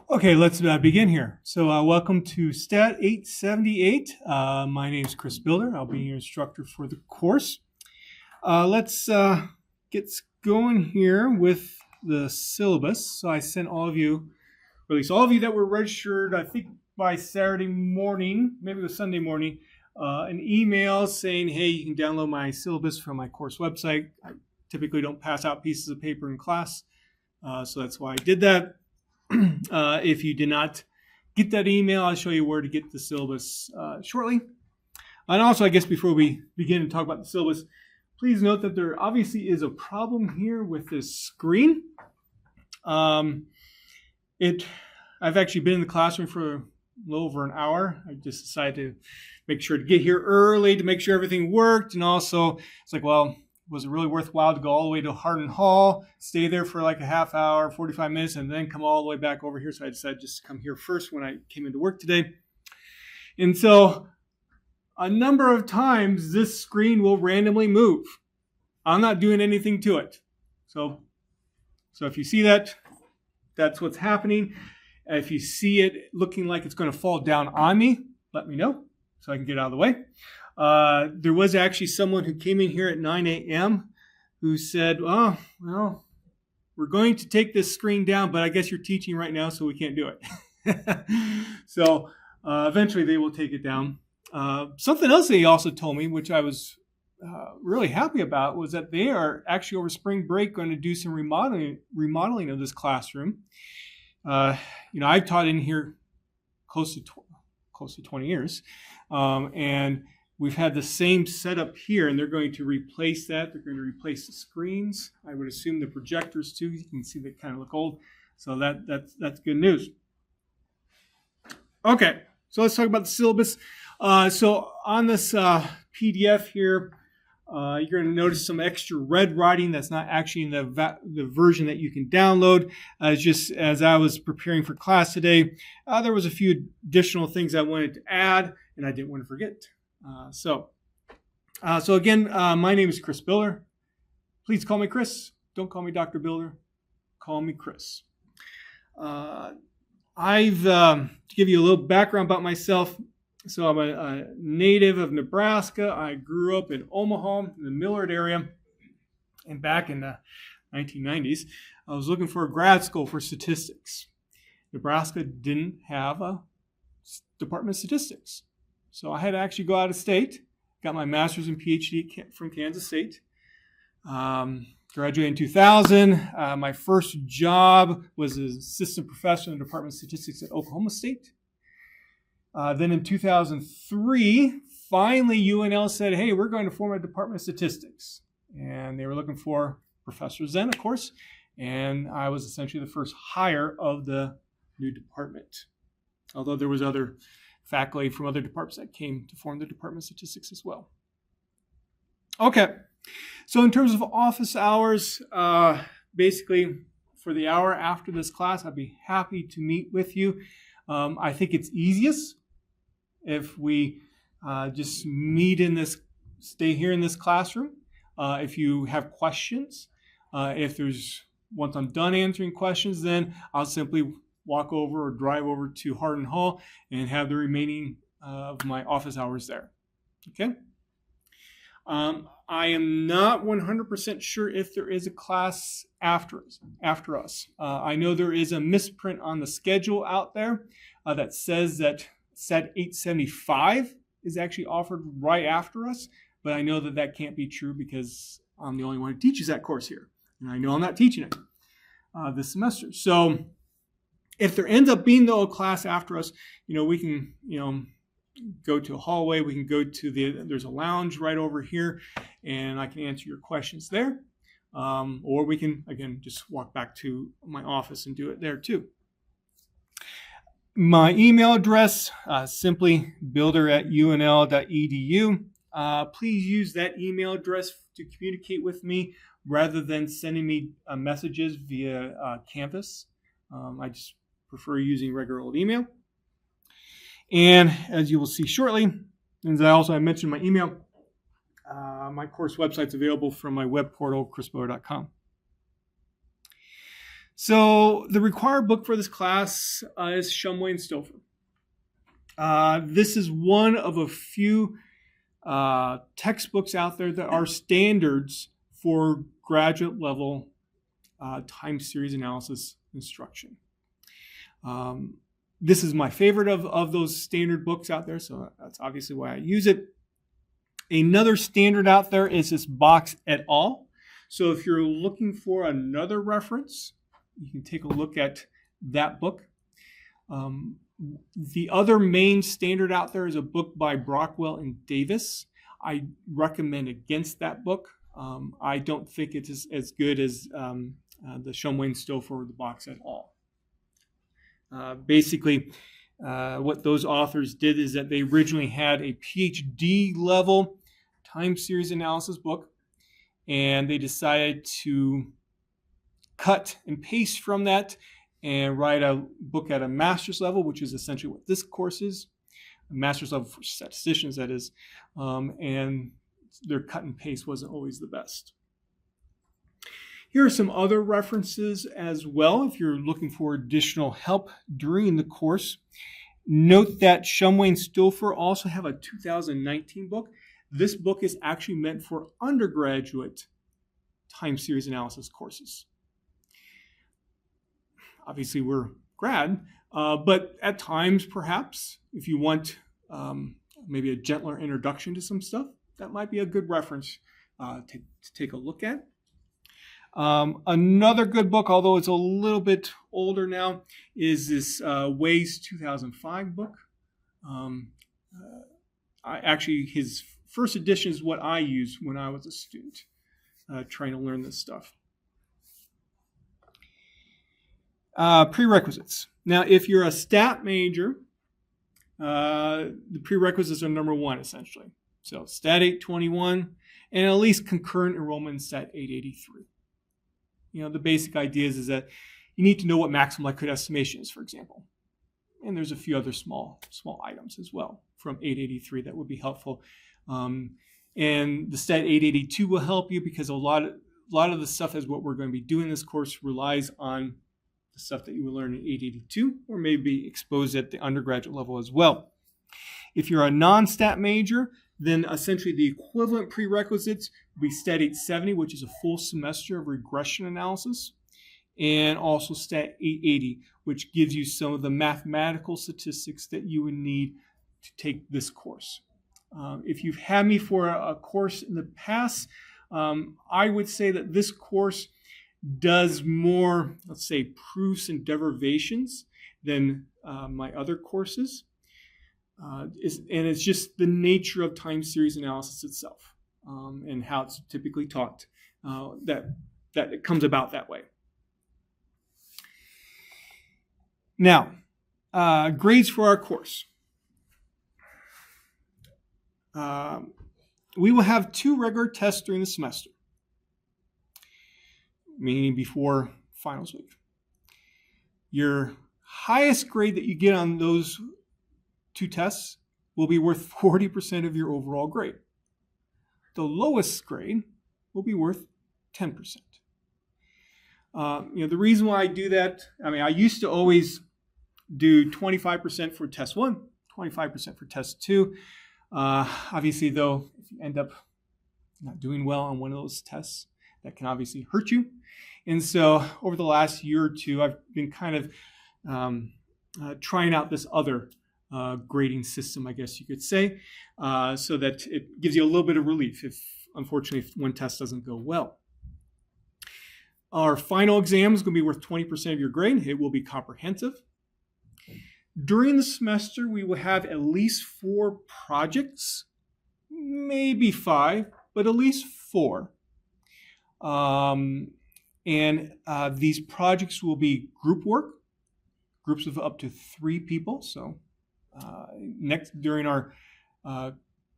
Okay, let's begin here. So welcome to Stat 878. My name is Chris Builder. I'll be your instructor for the course. Let's get going here with the syllabus. So I sent all of you, or at least all of you that were registered, I think by Saturday morning, maybe it was Sunday morning, an email saying, hey, you can download my syllabus from my course website. I typically don't pass out pieces of paper in class, so that's why I did that. If you did not get that email, I'll show you where to get the syllabus shortly. And also, I guess before we begin to talk about the syllabus, please note that there obviously is a problem here with this screen. I've actually been in the classroom for a little over an hour. I just decided to make sure to get here early to make sure everything worked. And also, it's like, well, was it really worthwhile to go all the way to Hardin Hall, stay there for like a half hour, 45 minutes, and then come all the way back over here? So I decided just to come here first when I came into work today. And so a number of times this screen will randomly move. I'm not doing anything to it. So if you see that, that's what's happening. If you see it looking like it's going to fall down on me, let me know so I can get out of the way. There was actually someone who came in here at 9 a.m. who said, oh, well, we're going to take this screen down, but I guess you're teaching right now, so we can't do it. So eventually they will take it down. Something else they also told me, which I was really happy about, was that they are actually over spring break going to do some remodeling of this classroom. I've taught in here close to 20 years, and we've had the same setup here, and they're going to replace that. They're going to replace the screens. I would assume the projectors too. You can see they kind of look old. So that's good news. Okay, so let's talk about the syllabus. So on this PDF here, you're going to notice some extra red writing that's not actually in the version that you can download. Just as I was preparing for class today, there was a few additional things I wanted to add, and I didn't want to forget. So again, my name is Chris Builder. Please call me Chris. Don't call me Dr. Builder. Call me Chris. To give you a little background about myself. So I'm a native of Nebraska. I grew up in Omaha, in the Millard area. And back in the 1990s, I was looking for a grad school for statistics. Nebraska didn't have a Department of Statistics. So I had to actually go out of state, got my master's and PhD from Kansas State. Graduated in 2000. My first job was as assistant professor in the Department of Statistics at Oklahoma State. Then in 2003, finally UNL said, hey, we're going to form a Department of Statistics. And they were looking for professors then, of course. And I was essentially the first hire of the new department. Although there was other faculty from other departments that came to form the Department of Statistics as well. Okay, so in terms of office hours, basically for the hour after this class, I'd be happy to meet with you. I think it's easiest if we just stay here in this classroom. If you have questions, once I'm done answering questions, then I'll simply walk over or drive over to Hardin Hall and have the remaining of my office hours there. Okay. I am not 100% sure if there is a class after us. I know there is a misprint on the schedule out there that says that Stat 875 is actually offered right after us, but I know that can't be true because I'm the only one who teaches that course here, and I know I'm not teaching it this semester. So if there ends up being a class after us, we can, go to a hallway. We can go to there's a lounge right over here, and I can answer your questions there. Or we can, again, just walk back to my office and do it there too. My email address, simply builder@unl.edu. Please use that email address to communicate with me rather than sending me messages via Canvas. I just prefer using regular old email. And as you will see shortly, as I mentioned my email, my course website's available from my web portal, chrisbuilder.com. So the required book for this class is Shumway and Stouffer. This is one of a few textbooks out there that are standards for graduate level time series analysis instruction. This is my favorite of those standard books out there, so that's obviously why I use it. Another standard out there is this Box et al. So if you're looking for another reference, you can take a look at that book. The other main standard out there is a book by Brockwell and Davis. I recommend against that book. I don't think it is as good as the Shumway and Stouffer or the Box et al. Basically, what those authors did is that they originally had a PhD level time series analysis book, and they decided to cut and paste from that and write a book at a master's level, which is essentially what this course is, a master's level for statisticians, that is, and their cut and paste wasn't always the best. Here are some other references as well if you're looking for additional help during the course. Note that Shumway and Stouffer also have a 2019 book. This book is actually meant for undergraduate time series analysis courses. Obviously, we're grad, but at times, perhaps, if you want maybe a gentler introduction to some stuff, that might be a good reference to take a look at. Another good book, although it's a little bit older now, is this Ways 2005 book. His first edition is what I used when I was a student trying to learn this stuff. Prerequisites. Now, if you're a stat major, the prerequisites are number 1, essentially. So Stat 821 and at least concurrent enrollment in Stat 883. The basic idea is that you need to know what maximum likelihood estimation is, for example. And there's a few other small items as well from 883 that would be helpful. And the Stat 882 will help you because a lot of the stuff is what we're going to be doing in this course relies on the stuff that you will learn in 882 or maybe exposed at the undergraduate level as well. If you're a non-stat major, then essentially the equivalent prerequisites would be Stat 870, which is a full semester of regression analysis, and also Stat 880, which gives you some of the mathematical statistics that you would need to take this course. If you've had me for a course in the past, I would say that this course does more, let's say, proofs and derivations than my other courses. And it's just the nature of time series analysis itself and how it's typically taught that it comes about that way. Now, grades for our course. We will have 2 regular tests during the semester, meaning before finals week. Your highest grade that you get on those 2 tests will be worth 40% of your overall grade. The lowest grade will be worth 10%. The reason why I do that, I used to always do 25% for test 1, 25% for test 2. Obviously, though, if you end up not doing well on one of those tests, that can obviously hurt you. And so over the last year or two, I've been kind of trying out this other grading system, I guess you could say, so that it gives you a little bit of relief if one test doesn't go well. Our final exam is going to be worth 20% of your grade. It will be comprehensive. During the semester, we will have at least 4 projects, maybe 5, but at least 4. These projects will be group work, groups of up to 3 people. So during our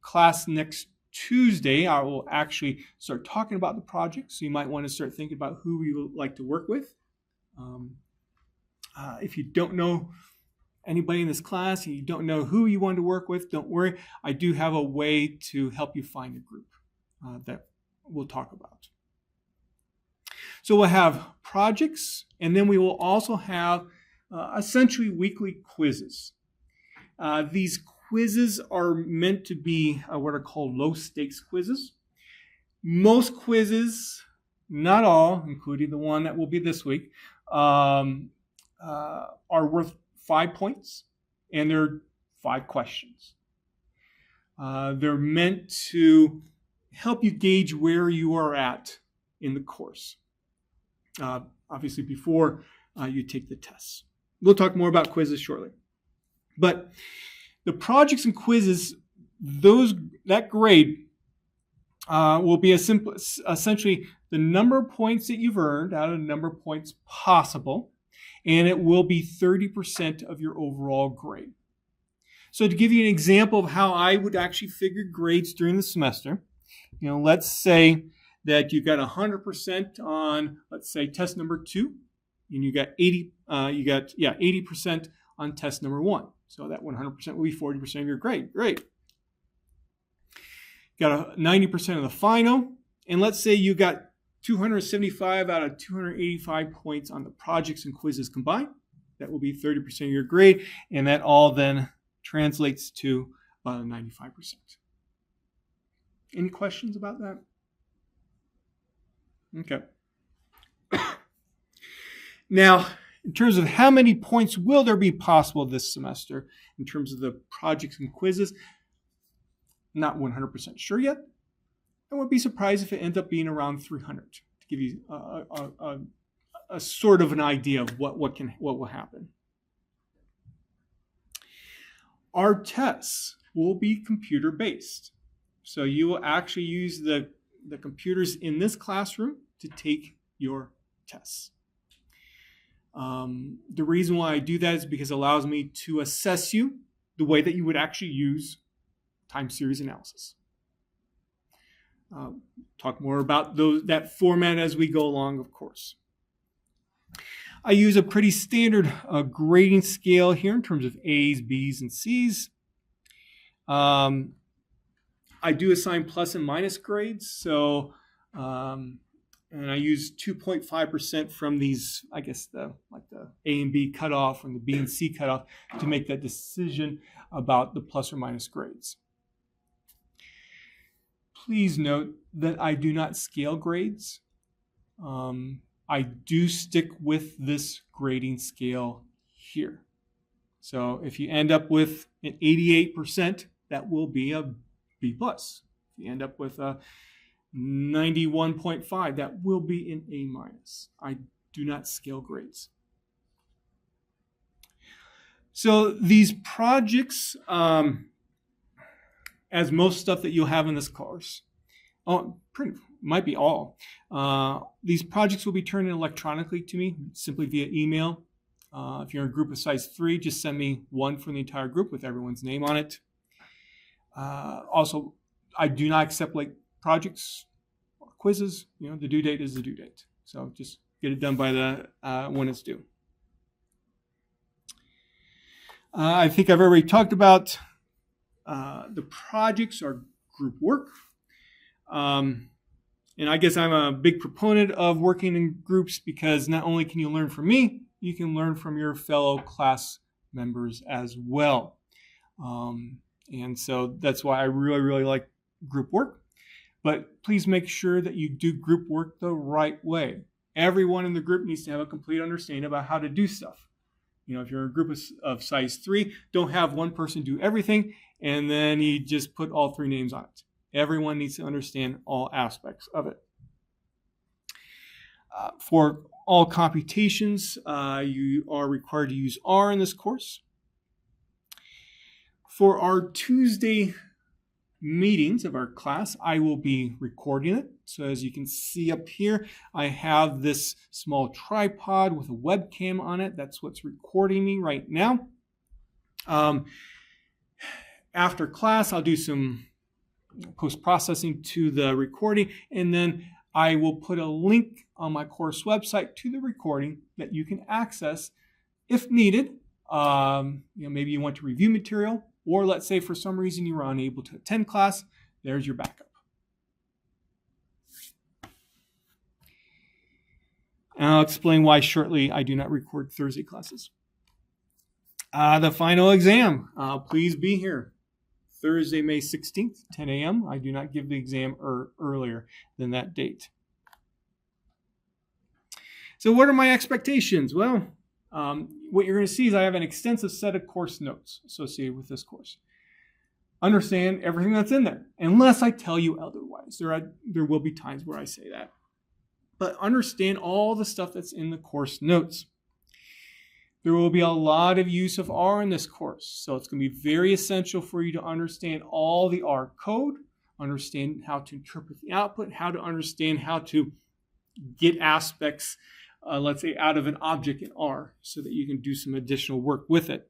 class next Tuesday, I will actually start talking about the project. So you might want to start thinking about who we would like to work with. If you don't know anybody in this class and you don't know who you want to work with, don't worry. I do have a way to help you find a group that we'll talk about. So we'll have projects, and then we will also have essentially weekly quizzes. These quizzes are meant to be what are called low-stakes quizzes. Most quizzes, not all, including the one that will be this week, are worth 5 points, and they're 5 questions. They're meant to help you gauge where you are at in the course, obviously before you take the tests. We'll talk more about quizzes shortly. But the projects and quizzes, that grade will be essentially the number of points that you've earned out of the number of points possible, and it will be 30% of your overall grade. So to give you an example of how I would actually figure grades during the semester, let's say that you got 100% on, let's say, test number 2, and you got 80% on test number 1. So that 100% will be 40% of your grade. Great. Got 90% of the final, and let's say you got 275 out of 285 points on the projects and quizzes combined. That will be 30% of your grade, and that all then translates to about 95%. Any questions about that? Okay. Now, in terms of how many points will there be possible this semester in terms of the projects and quizzes, not 100% sure yet. I wouldn't be surprised if it ends up being around 300 to give you a sort of an idea of what will happen. Our tests will be computer-based. So you will actually use the computers in this classroom to take your tests. The reason why I do that is because it allows me to assess you the way that you would actually use time series analysis. Talk more about that format as we go along, of course. I use a pretty standard grading scale here in terms of A's, B's, and C's. I do assign plus and minus grades, so and I use 2.5% from these, I guess the A and B cutoff and the B and C cutoff to make that decision about the plus or minus grades. Please note that I do not scale grades. I do stick with this grading scale here. So if you end up with an 88%, that will be a B+. If you end up with a 91.5, that will be an A-. I do not scale grades. So these projects, as most stuff that you'll have in this course, might be all. These projects will be turned in electronically to me, simply via email. If you're in a group of size 3, just send me one from the entire group with everyone's name on it. Also, I do not accept late projects or quizzes. The due date is the due date. So just get it done by when it's due. I think I've already talked about the projects or group work. And I guess I'm a big proponent of working in groups because not only can you learn from me, you can learn from your fellow class members as well. And so that's why I really, really like group work. But please make sure that you do group work the right way. Everyone in the group needs to have a complete understanding about how to do stuff. If you're a group of size 3, don't have one person do everything and then you just put all 3 names on it. Everyone needs to understand all aspects of it. For all computations, you are required to use R in this course. For our Tuesday meetings of our class, I will be recording it. So as you can see up here, I have this small tripod with a webcam on it. That's what's recording me right now. After class, I'll do some post-processing to the recording, and then I will put a link on my course website to the recording that you can access if needed. Maybe you want to review material, or let's say for some reason you were unable to attend class, there's your backup. And I'll explain why shortly. I do not record Thursday classes. The final exam. Please be here. Thursday, May 16th, 10 a.m. I do not give the exam earlier than that date. So what are my expectations? Well, what you're going to see is I have an extensive set of course notes associated with this course. Understand everything that's in there, unless I tell you otherwise. There will be times where I say that. But understand all the stuff that's in the course notes. There will be a lot of use of R in this course, so it's going to be very essential for you to understand all the R code, understand how to interpret the output, how to understand how to get aspects, let's say, out of an object in R so that you can do some additional work with it.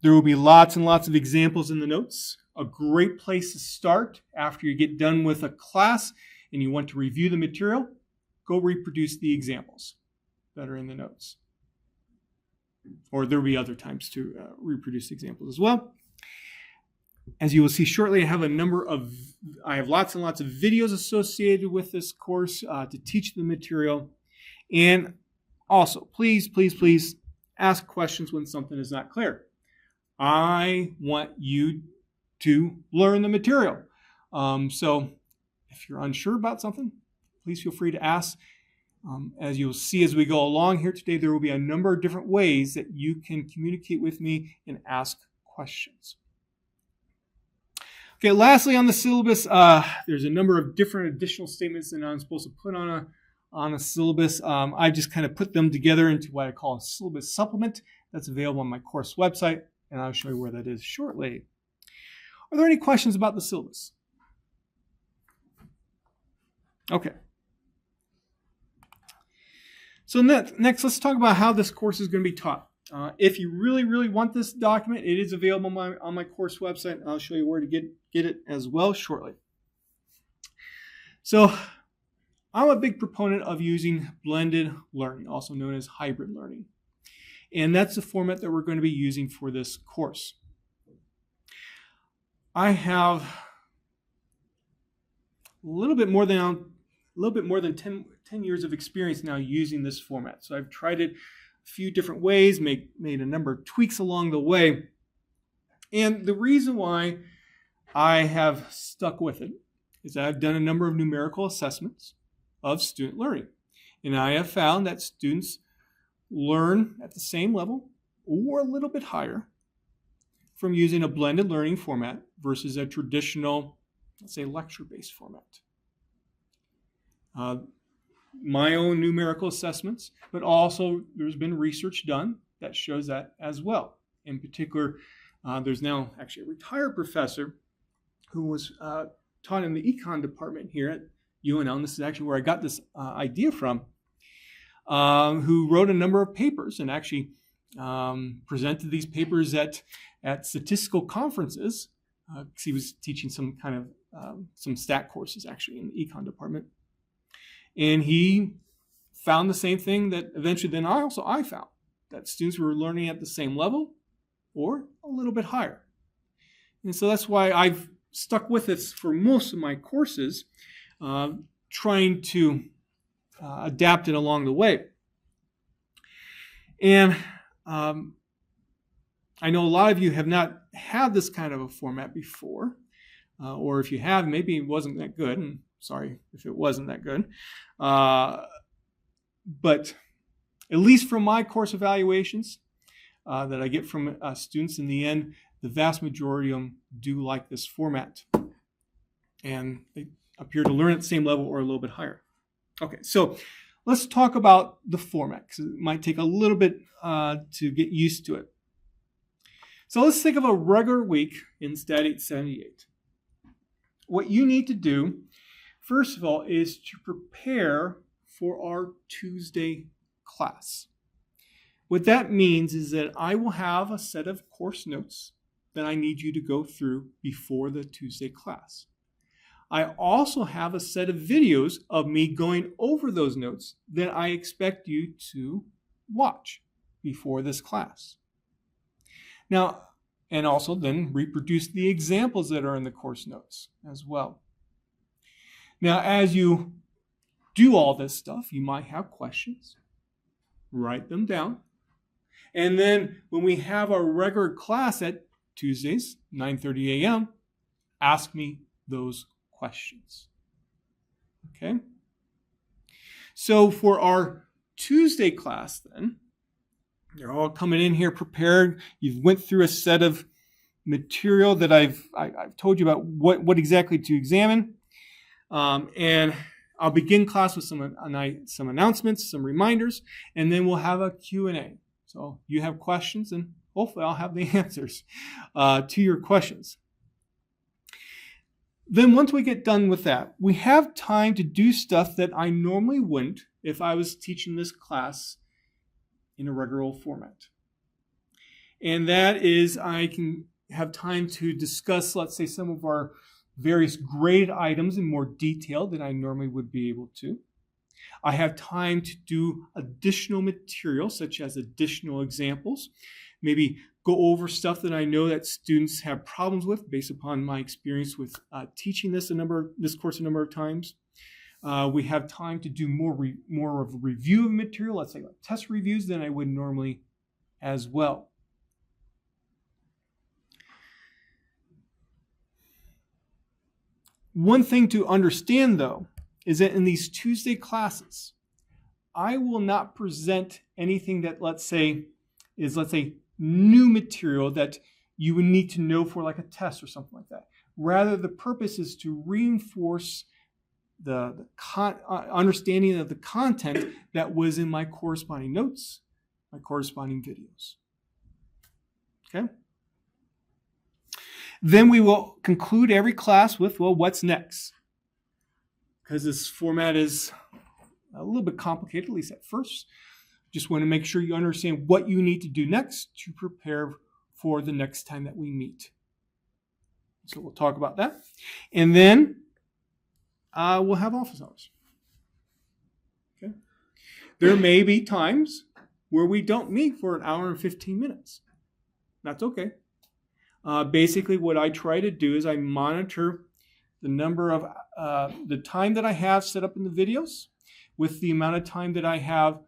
There will be lots and lots of examples in the notes. A great place to start after you get done with a class and you want to review the material, go reproduce the examples that are in the notes. Or there will be other times to reproduce examples as well. As you will see shortly, I have lots and lots of videos associated with this course to teach the material. And also, please, please, please ask questions when something is not clear. I want you to learn the material. So if you're unsure about something, please feel free to ask. As you'll see as we go along here today, there will be a number of different ways that you can communicate with me and ask questions. Okay, lastly on the syllabus, there's a number of different additional statements that I'm supposed to put on a syllabus. I just kind of put them together into what I call a syllabus supplement that's available on my course website, and I'll show you where that is shortly. Are there any questions about the syllabus? Okay. So next, let's talk about how this course is going to be taught. If you really, really want this document, it is available on my course website. I'll show you where to get it as well shortly. So I'm a big proponent of using blended learning, also known as hybrid learning. And that's the format that we're going to be using for this course. I have a little bit more than 10 years of experience now using this format. So I've tried it a few different ways, made a number of tweaks along the way. And the reason why I have stuck with it is that I've done a number of numerical assessments of student learning. And I have found that students learn at the same level or a little bit higher from using a blended learning format versus a traditional, let's say, lecture-based format. My own numerical assessments, but also there's been research done that shows that as well. In particular, there's now actually a retired professor who was taught in the econ department here at UNL, and this is actually where I got this idea from, who wrote a number of papers and actually presented these papers at statistical conferences. He was teaching some kind of some stat courses actually in the econ department. And he found the same thing that eventually then I found, that students were learning at the same level or a little bit higher. And so that's why I've stuck with this for most of my courses, trying to adapt it along the way. And I know a lot of you have not had this kind of a format before, or if you have, maybe it wasn't that good, and sorry if it wasn't that good. But at least from my course evaluations that I get from students in the end, the vast majority of them do like this format. And they appear to learn at the same level or a little bit higher. Okay, so let's talk about the format, because it might take a little bit to get used to it. So let's think of a regular week in Stat 878. What you need to do, first of all, is to prepare for our Tuesday class. What that means is that I will have a set of course notes that I need you to go through before the Tuesday class. I also have a set of videos of me going over those notes that I expect you to watch before this class. Now, and also then reproduce the examples that are in the course notes as well. Now, as you do all this stuff, you might have questions. Write them down. And then when we have our regular class at Tuesdays, 9:30 a.m., ask me those questions. Okay? So for our Tuesday class then, you're all coming in here prepared. You've went through a set of material that I've told you about what exactly to examine. And I'll begin class with some announcements, some reminders, and then we'll have a Q&A. So you have questions, and hopefully I'll have the answers to your questions. Then once we get done with that, we have time to do stuff that I normally wouldn't if I was teaching this class in a regular format. And that is I can have time to discuss, let's say, some of our various graded items in more detail than I normally would be able to. I have time to do additional material, such as additional examples, maybe go over stuff that I know that students have problems with based upon my experience with teaching this course a number of times. We have time to do more of a review of material, let's say like test reviews, than I would normally as well. One thing to understand, though, is that in these Tuesday classes, I will not present anything that, let's say, new material that you would need to know for like a test or something like that. Rather, the purpose is to reinforce the understanding of the content that was in my corresponding notes, my corresponding videos. Okay? Then we will conclude every class with, well, what's next? Because this format is a little bit complicated, at least at first. Just want to make sure you understand what you need to do next to prepare for the next time that we meet. So we'll talk about that. And then we'll have office hours. Okay? There may be times where we don't meet for an hour and 15 minutes. That's okay. Basically, what I try to do is I monitor the number of the time that I have set up in the videos with the amount of time that I have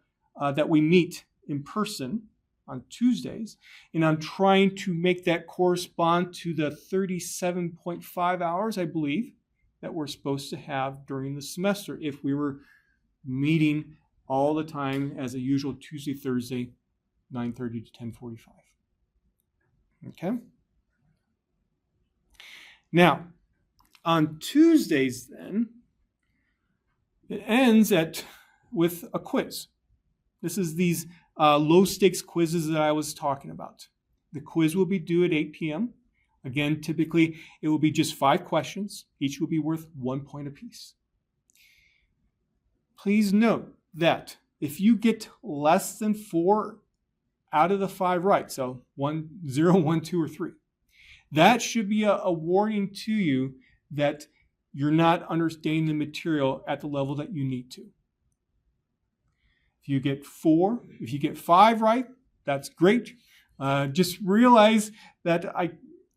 that we meet in person on Tuesdays, and I'm trying to make that correspond to the 37.5 hours, I believe, that we're supposed to have during the semester if we were meeting all the time as a usual Tuesday, Thursday, 9:30 to 10:45. Okay? Now, on Tuesdays then, it ends with a quiz. This is these low-stakes quizzes that I was talking about. The quiz will be due at 8 p.m. Again, typically, it will be just 5 questions. Each will be worth 1 point apiece. Please note that if you get less than 4 out of the 5 right, so 1, 0, 1, 2, or 3, that should be a warning to you that you're not understanding the material at the level that you need to. If you get 4, if you get 5 right, that's great. Just realize that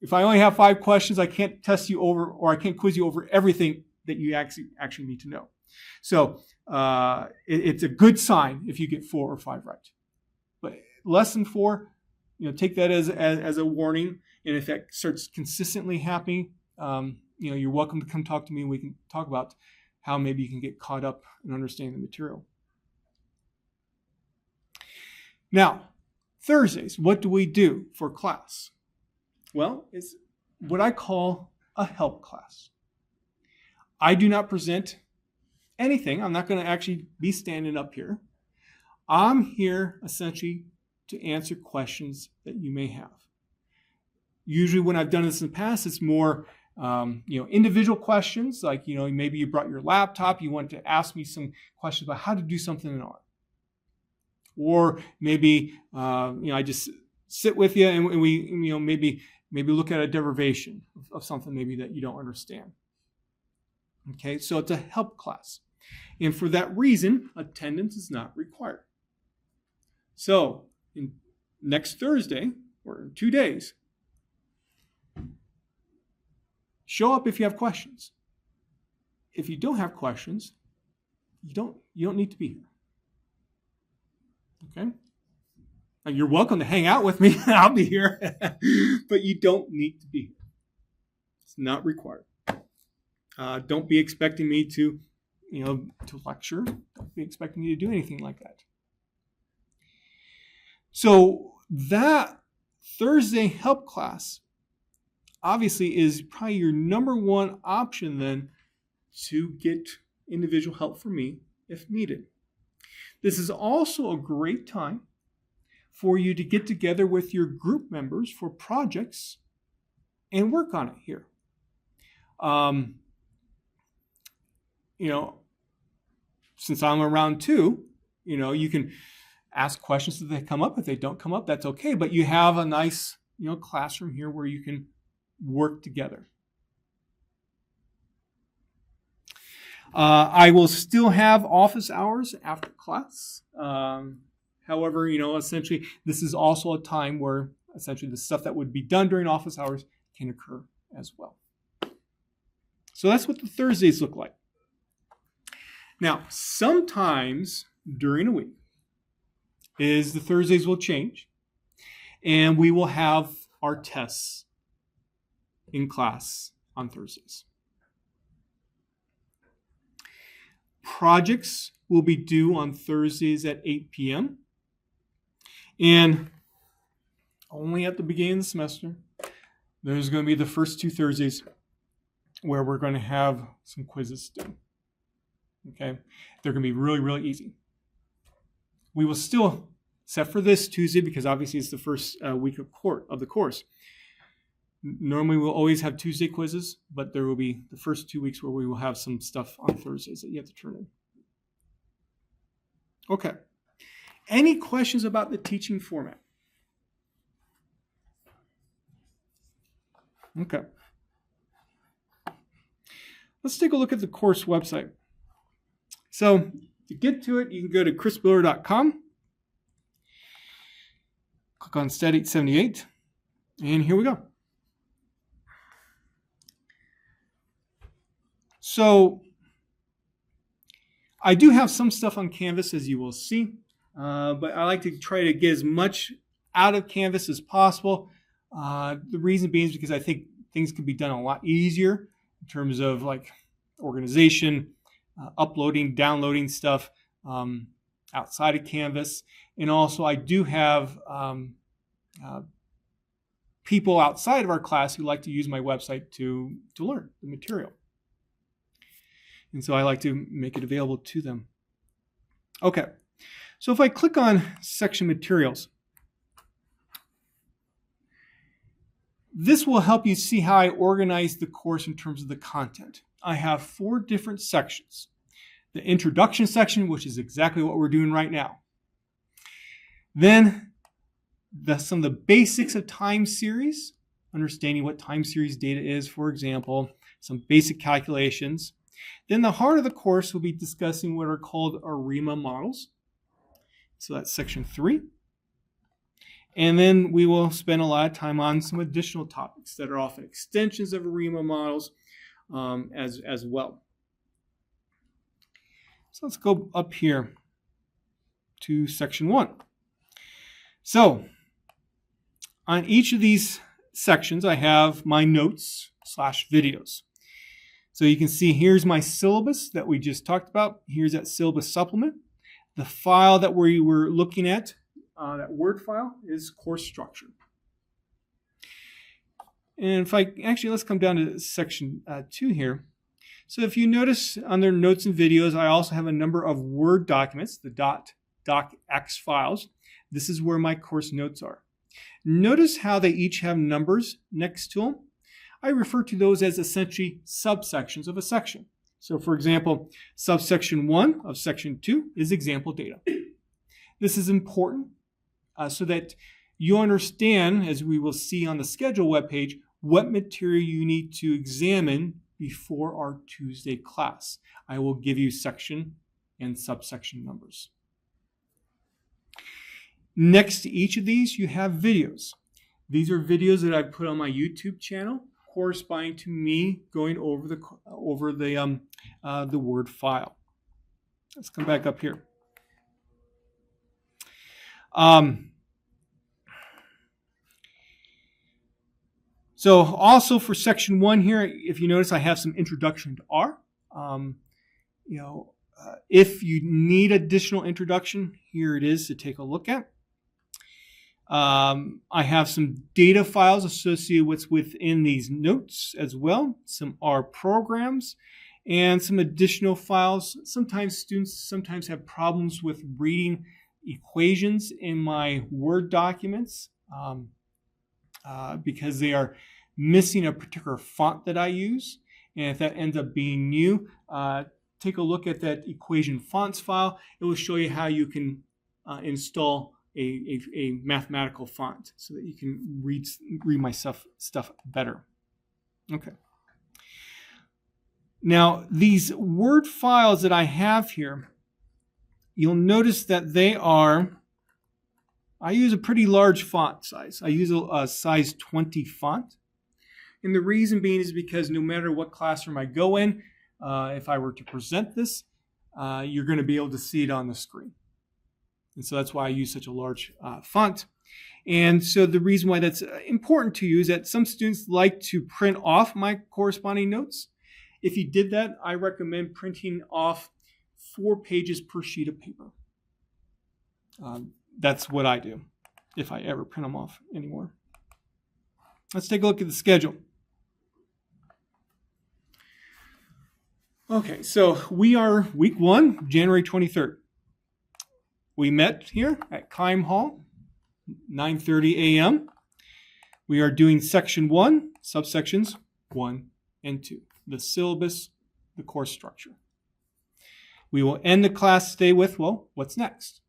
if I only have 5 questions, I can't test you over, or I can't quiz you over everything that you actually need to know. So it's a good sign if you get 4 or 5 right. But less than 4, take that as a warning. And if that starts consistently happening, you're welcome to come talk to me, and we can talk about how maybe you can get caught up in understanding the material. Now, Thursdays, what do we do for class? Well, it's what I call a help class. I do not present anything. I'm not going to actually be standing up here. I'm here essentially to answer questions that you may have. Usually when I've done this in the past, it's more individual questions, like, maybe you brought your laptop, you want to ask me some questions about how to do something in art. Or maybe, I just sit with you and we, maybe look at a derivation of something maybe that you don't understand. Okay, so it's a help class. And for that reason, attendance is not required. So next Thursday, or in 2 days, show up if you have questions. If you don't have questions, you don't need to be here. Okay? Now, you're welcome to hang out with me. I'll be here. But you don't need to be here. It's not required. Don't be expecting me to lecture. Don't be expecting me to do anything like that. So that Thursday help class obviously is probably your number one option then to get individual help from me if needed. This is also a great time for you to get together with your group members for projects and work on it here. Since I'm around too, you can ask questions if they come up. If they don't come up, that's okay. But you have a nice, classroom here where you can work together. I will still have office hours after class. However, essentially, this is also a time where essentially the stuff that would be done during office hours can occur as well. So that's what the Thursdays look like. Now, sometimes during a week the Thursdays will change, and we will have our tests in class on Thursdays. Projects will be due on Thursdays at 8 p.m. And only at the beginning of the semester, there's going to be the first 2 Thursdays where we're going to have some quizzes due. Okay? They're going to be really, really easy. We will still, except for this Tuesday, because obviously it's the first week of the course. Normally we'll always have Tuesday quizzes, but there will be the first 2 weeks where we will have some stuff on Thursdays that you have to turn in. Okay. Any questions about the teaching format? Okay. Let's take a look at the course website. So to get to it, you can go to chrisbiller.com. Click on Stat 878, and here we go. So I do have some stuff on Canvas, as you will see, but I like to try to get as much out of Canvas as possible. The reason being is because I think things can be done a lot easier in terms of like organization, uploading, downloading stuff outside of Canvas. And also I do have people outside of our class who like to use my website to learn the material. And so I like to make it available to them. Okay, so if I click on section materials, this will help you see how I organize the course in terms of the content. I have 4 different sections. The introduction section, which is exactly what we're doing right now. Then some of the basics of time series, understanding what time series data is, for example, some basic calculations. Then the heart of the course will be discussing what are called ARIMA models. So that's section 3. And then we will spend a lot of time on some additional topics that are often extensions of ARIMA models as well. So let's go up here to section 1. So on each of these sections, I have my notes / videos. So you can see here's my syllabus that we just talked about. Here's that syllabus supplement. The file that we were looking at, that Word file, is course structure. And let's come down to section 2 here. So if you notice under notes and videos, I also have a number of Word documents, the .docx files. This is where my course notes are. Notice how they each have numbers next to them. I refer to those as essentially subsections of a section. So for example, subsection 1 of section 2 is example data. This is important so that you understand, as we will see on the schedule webpage, what material you need to examine before our Tuesday class. I will give you section and subsection numbers. Next to each of these, you have videos. These are videos that I put on my YouTube channel, corresponding to me going over the Word file. Let's come back up here. So also for section 1 here, if you notice, I have some introduction to R. If you need additional introduction, here it is to take a look at. I have some data files associated with within these notes as well, some R programs, and some additional files. Sometimes students have problems with reading equations in my Word documents because they are missing a particular font that I use. And if that ends up being new, take a look at that equation fonts file. It will show you how you can install a mathematical font so that you can read my stuff better. Okay. Now, these Word files that I have here, you'll notice that I use a pretty large font size. I use a size 20 font. And the reason being is because no matter what classroom I go in, if I were to present this, you're going to be able to see it on the screen. And so that's why I use such a large font. And so the reason why that's important to you is that some students like to print off my corresponding notes. If you did that, I recommend printing off 4 pages per sheet of paper. That's what I do if I ever print them off anymore. Let's take a look at the schedule. Okay, so we are week 1, January 23rd. We met here at Keim Hall, 9:30 a.m. We are doing section 1, subsections 1 and 2, the syllabus, the course structure. We will end the class today with, well, what's next?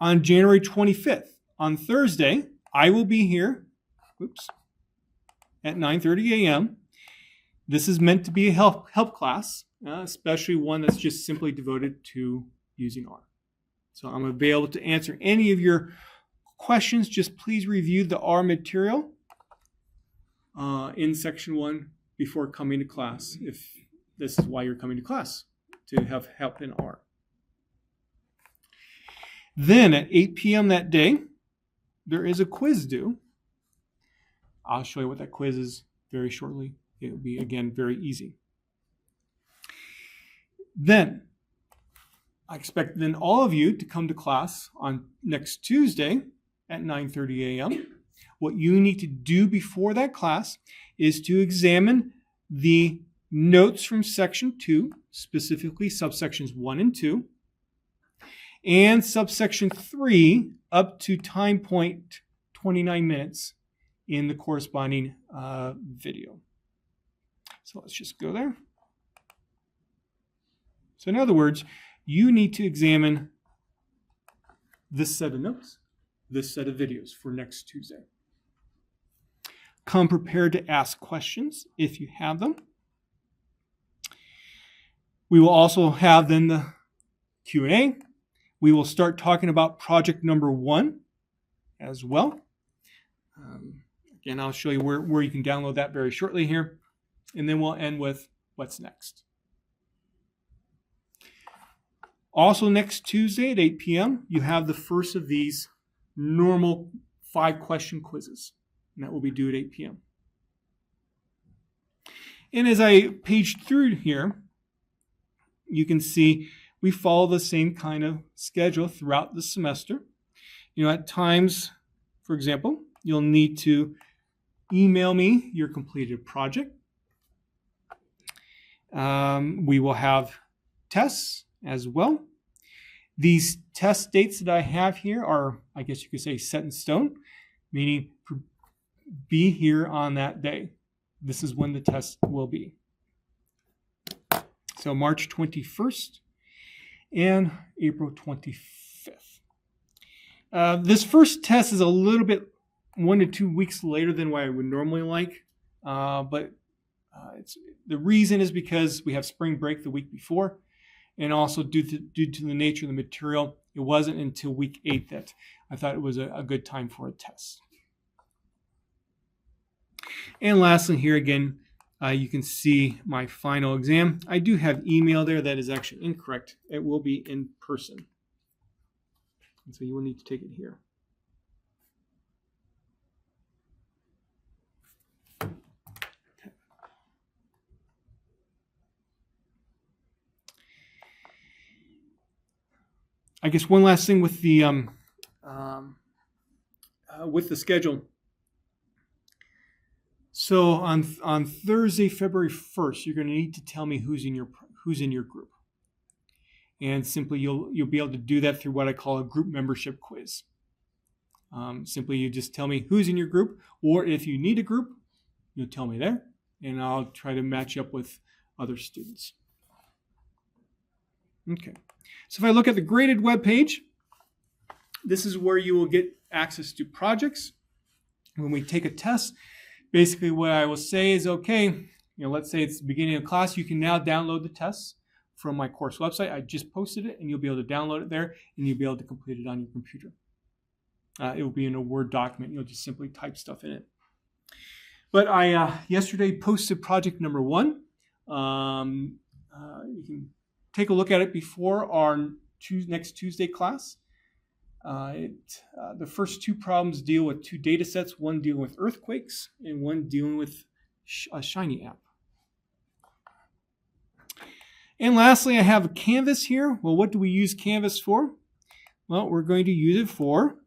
On January 25th, on Thursday, I will be here, at 9:30 a.m. This is meant to be a help class, especially one that's just simply devoted to using R. So I'm going to be able to answer any of your questions. Just please review the R material in section 1 before coming to class, if this is why you're coming to class, to have help in R. Then at 8 p.m. that day, there is a quiz due. I'll show you what that quiz is very shortly. It will be, again, very easy. Then, I expect then all of you to come to class on next Tuesday at 9:30 a.m. What you need to do before that class is to examine the notes from section 2, specifically subsections 1 and 2, and subsection 3 up to time point 29 minutes in the corresponding video. So let's just go there. So in other words, you need to examine this set of notes, this set of videos for next Tuesday. Come prepared to ask questions if you have them. We will also have then the Q&A. We will start talking about project number 1 as well. Again, I'll show you where you can download that very shortly here. And then we'll end with what's next. Also next Tuesday at 8 p.m., you have the first of these normal 5-question quizzes. And that will be due at 8 p.m. And as I page through here, you can see we follow the same kind of schedule throughout the semester. At times, for example, you'll need to email me your completed project. We will have tests as well. These test dates that I have here are, I guess you could say, set in stone, meaning be here on that day. This is when the test will be. So March 21st and April 25th. This first test is a little bit 1 to 2 weeks later than what I would normally like, but the reason is because we have spring break the week before, and also due to the nature of the material, it wasn't until week 8 that I thought it was a good time for a test. And lastly here again, you can see my final exam. I do have email there. That is actually incorrect. It will be in person. And so you will need to take it here. I guess one last thing with the schedule. So on Thursday, February 1st, you're going to need to tell me who's in your group, and simply you'll be able to do that through what I call a group membership quiz. Simply you just tell me who's in your group, or if you need a group, you'll tell me there, and I'll try to match you up with other students. Okay. So if I look at the graded web page, this is where you will get access to projects. When we take a test, basically what I will say is, okay, let's say it's the beginning of class, you can now download the tests from my course website. I just posted it, and you'll be able to download it there, and you'll be able to complete it on your computer. It will be in a Word document. You'll just simply type stuff in it. But I yesterday posted project number 1. You can take a look at it before our next Tuesday class. The first 2 problems deal with 2 data sets, one dealing with earthquakes and one dealing with a Shiny app. And lastly, I have a Canvas here. Well, what do we use Canvas for? Well, we're going to use it for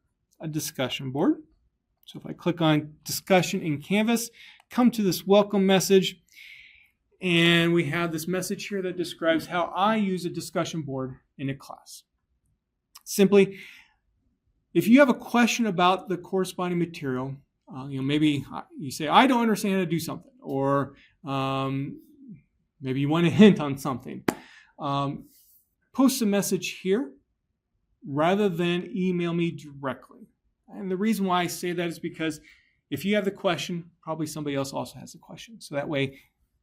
a discussion board. So if I click on discussion in Canvas, come to this welcome message, and we have this message here that describes how I use a discussion board in a class. Simply, if you have a question about the corresponding material, maybe you say, I don't understand how to do something, or maybe you want a hint on something, post a message here rather than email me directly. And the reason why I say that is because if you have the question, probably somebody else also has the question. So that way,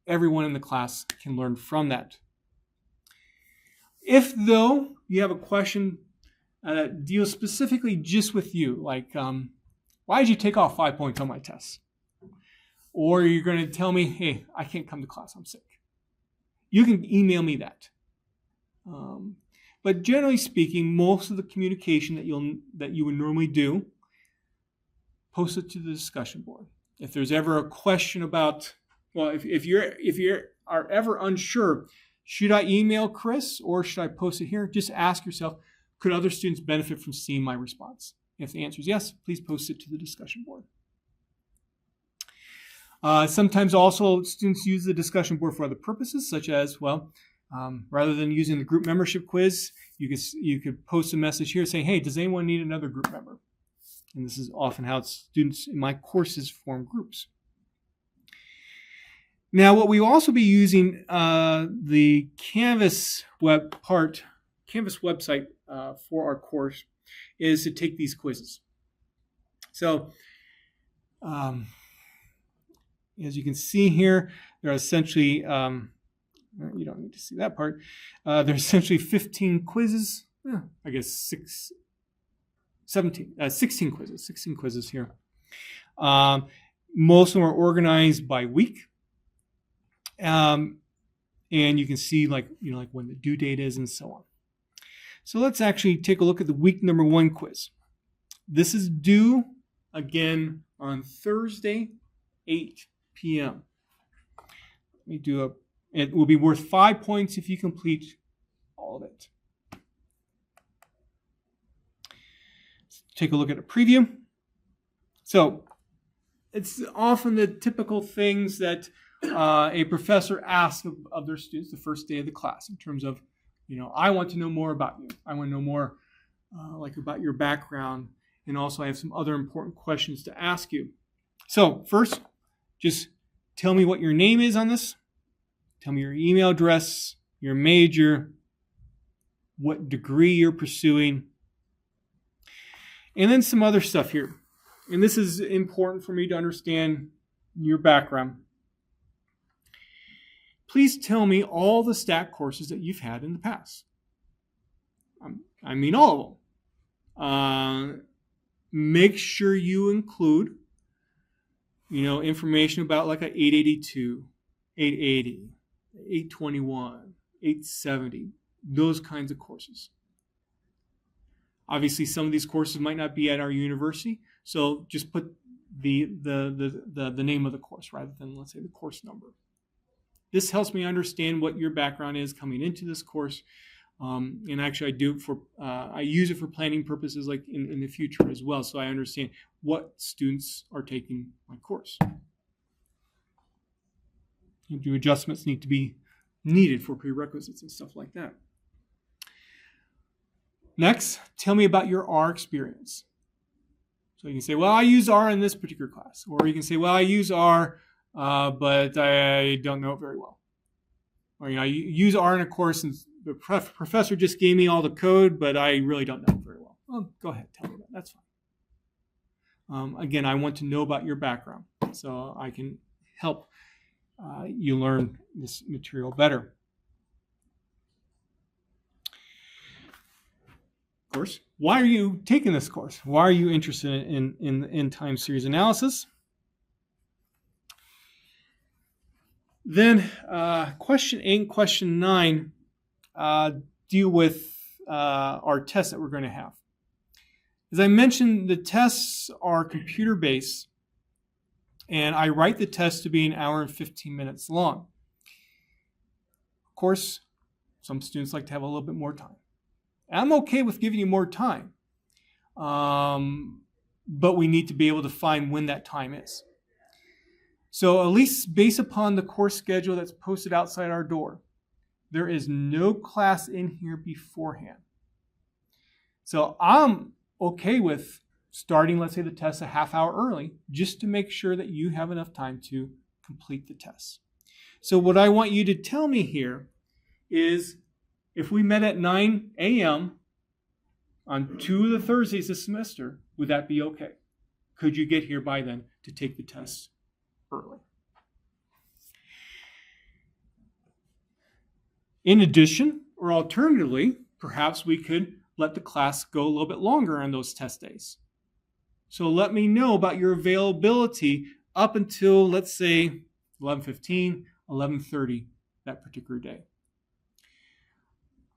everyone in the class can learn from that. If, though, you have a question that deals specifically just with you, like, why did you take off 5 points on my test? Or you're going to tell me, hey, I can't come to class, I'm sick. You can email me that. But generally speaking, most of the communication that you would normally do, post it to the discussion board. If there's ever a question about, well, if you are ever unsure, should I email Chris or should I post it here? Just ask yourself, could other students benefit from seeing my response? If the answer is yes, please post it to the discussion board. Sometimes also students use the discussion board for other purposes, such as, well, rather than using the group membership quiz, you could post a message here saying, hey, does anyone need another group member? And this is often how students in my courses form groups. Now, what we will also be using the Canvas website for our course is to take these quizzes. So, as you can see here, they're essentially, you don't need to see that part, they're essentially 15 quizzes, I guess 16 quizzes here. Most of them are organized by week. And you can see like when the due date is and so on. So let's actually take a look at the week number 1 quiz. This is due again on Thursday, 8 p.m. It will be worth 5 points if you complete all of it. Let's take a look at a preview. So it's often the typical things that a professor asks of their students the first day of the class in terms of, I want to know more about you. I want to know more about your background. And also I have some other important questions to ask you. So first, just tell me what your name is on this. Tell me your email address, your major, what degree you're pursuing, and then some other stuff here. And this is important for me to understand your background. Please tell me all the STAT courses that you've had in the past. I mean all of them. Make sure you include, information about like an 882 880, 821, 870, those kinds of courses. Obviously, some of these courses might not be at our university, so just put the name of the course rather than, let's say, the course number. This helps me understand what your background is coming into this course, and actually I use it for planning purposes, like in the future as well, so I understand what students are taking my course. Do adjustments need to be needed for prerequisites and stuff like that. Next, tell me about your R experience. So you can say, well, I use R in this particular class. Or you can say, well, I use R, but I don't know it very well. Or, I use R in a course and the professor just gave me all the code, but I really don't know it very well. Well, go ahead, tell me that. That's fine. Again, I want to know about your background so I can help you learn this material better. Course. Why are you taking this course? Why are you interested in time series analysis? Then question 8 and question 9 deal with our tests that we're going to have. As I mentioned, the tests are computer-based, and I write the test to be an hour and 15 minutes long. Of course, some students like to have a little bit more time. I'm okay with giving you more time, but we need to be able to find when that time is. So at least based upon the course schedule that's posted outside our door, there is no class in here beforehand. So I'm okay with starting, let's say, the test a half hour early, just to make sure that you have enough time to complete the test. So what I want you to tell me here is, if we met at 9 a.m. on 2 of the Thursdays this semester, would that be okay? Could you get here by then to take the test early? In addition, or alternatively, perhaps we could let the class go a little bit longer on those test days. So let me know about your availability up until, let's say, 11:15, 11:30 that particular day.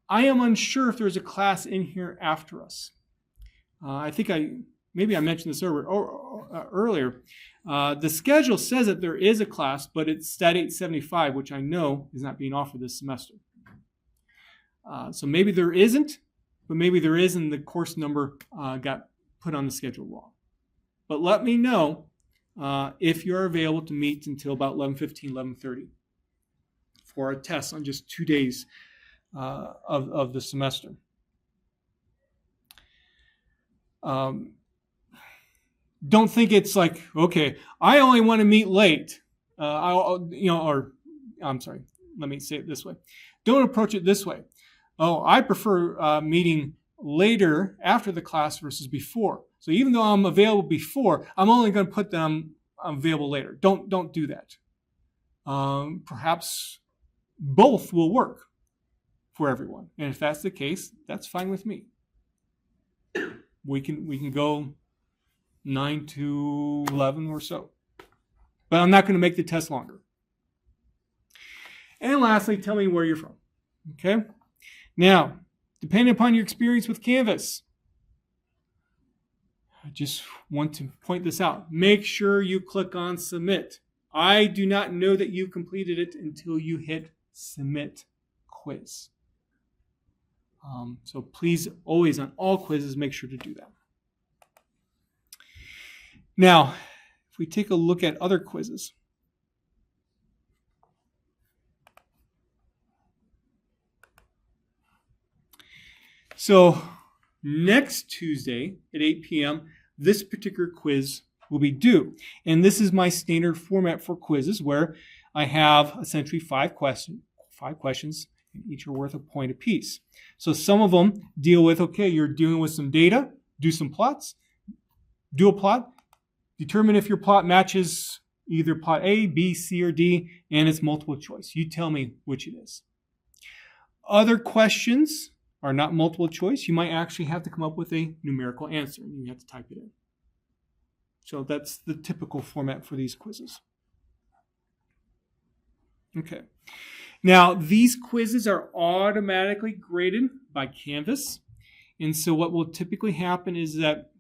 I am unsure if there's a class in here after us. I think maybe I mentioned this earlier. The schedule says that there is a class, but it's Stat 875, which I know is not being offered this semester. So maybe there isn't, but maybe there is, and the course number got put on the schedule wrong. But let me know if you're available to meet until about 11:15, 11:30 for a test on just 2 days of the semester. Don't think it's like, okay, I only want to meet late. Let me say it this way. Don't approach it this way. Oh, I prefer meeting later after the class versus before. So even though I'm available before, I'm only going to put them available later. Don't do that. Perhaps both will work for everyone. And if that's the case, that's fine with me. We can go 9 to 11 or so. But I'm not going to make the test longer. And lastly, tell me where you're from. Okay? Now, depending upon your experience with Canvas, I just want to point this out. Make sure you click on Submit. I do not know that you've completed it until you hit Submit Quiz. So please, always on all quizzes, make sure to do that. Now, if we take a look at other quizzes. So next Tuesday at 8 p.m., this particular quiz will be due. And this is my standard format for quizzes, where I have essentially 5 questions, and each are worth a point apiece. So some of them deal with, okay, you're dealing with some data, do some plots, do a plot, determine if your plot matches either plot A, B, C, or D, and it's multiple choice. You tell me which it is. Other questions are not multiple choice. You might actually have to come up with a numerical answer, and you have to type it in. So that's the typical format for these quizzes. Okay. Now, these quizzes are automatically graded by Canvas. And so what will typically happen is that,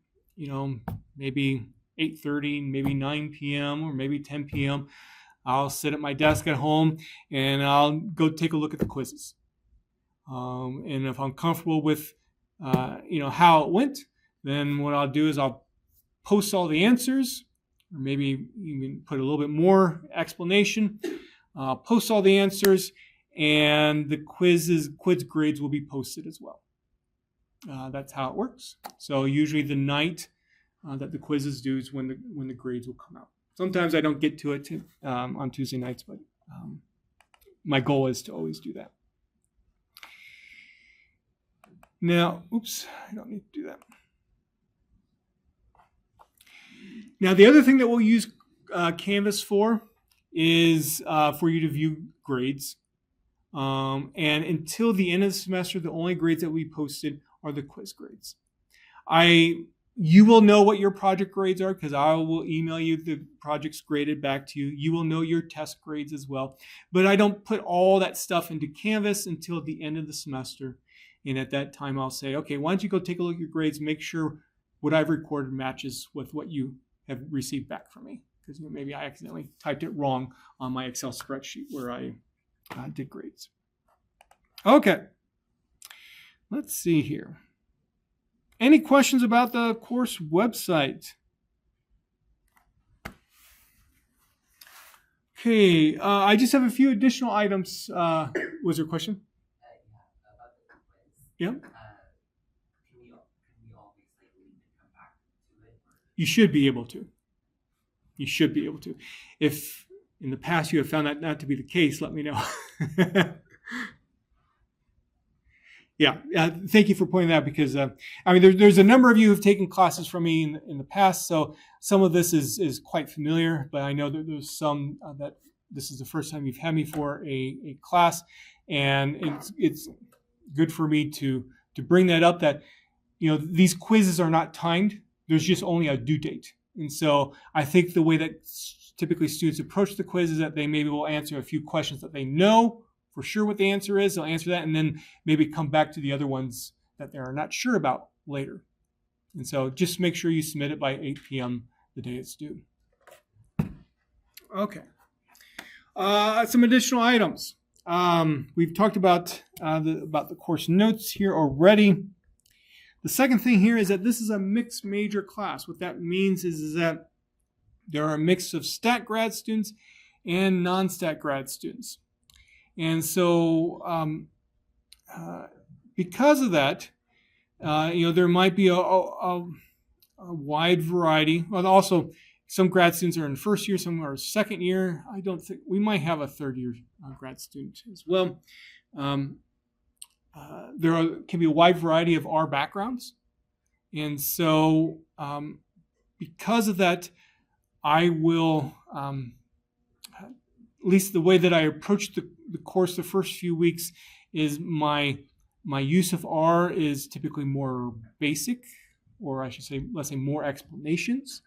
maybe 8:30, maybe 9 p.m., or maybe 10 p.m., I'll sit at my desk at home and I'll go take a look at the quizzes. And if I'm comfortable with, how it went, then what I'll do is I'll post all the answers, or maybe even put a little bit more explanation, post all the answers, and the quiz grades will be posted as well. That's how it works. So usually the night that the quizzes due is when the grades will come out. Sometimes I don't get to it on Tuesday nights, but my goal is to always do that. Now, I don't need to do that. Now, the other thing that we'll use Canvas for is for you to view grades. And until the end of the semester, the only grades that we posted are the quiz grades. You will know what your project grades are because I will email you the projects graded back to you. You will know your test grades as well. But I don't put all that stuff into Canvas until the end of the semester. And at that time, I'll say, okay, why don't you go take a look at your grades, make sure what I've recorded matches with what you have received back from me. Because maybe I accidentally typed it wrong on my Excel spreadsheet where I did grades. Okay, let's see here. Any questions about the course website? Okay, I just have a few additional items. Was there a question? About the quiz. Yeah. Can we always leave and come back to it? You should be able to. You should be able to. If in the past you have found that not to be the case, let me know. Yeah, thank you for pointing that out because, there's a number of you who have taken classes from me in the past, so some of this is quite familiar, but I know that there's some that this is the first time you've had me for a class, and it's good for me to bring that up that, these quizzes are not timed. There's just only a due date. And so I think the way that typically students approach the quiz is that they maybe will answer a few questions that they know for sure what the answer is. They'll answer that and then maybe come back to the other ones that they're not sure about later. And so just make sure you submit it by 8 p.m. the day it's due. Okay. Some additional items. We've talked about the course notes here already. The second thing here is that this is a mixed major class. What that means is that there are a mix of stat grad students and non-stat grad students. And so because of that, there might be a wide variety. Well, also, some grad students are in first year, some are second year. I don't think we might have a third year grad student as well. Can be a wide variety of our backgrounds. And so because of that, I will, at least the way that I approach the course the first few weeks is my use of R is typically more basic, or I should say, let's say more explanations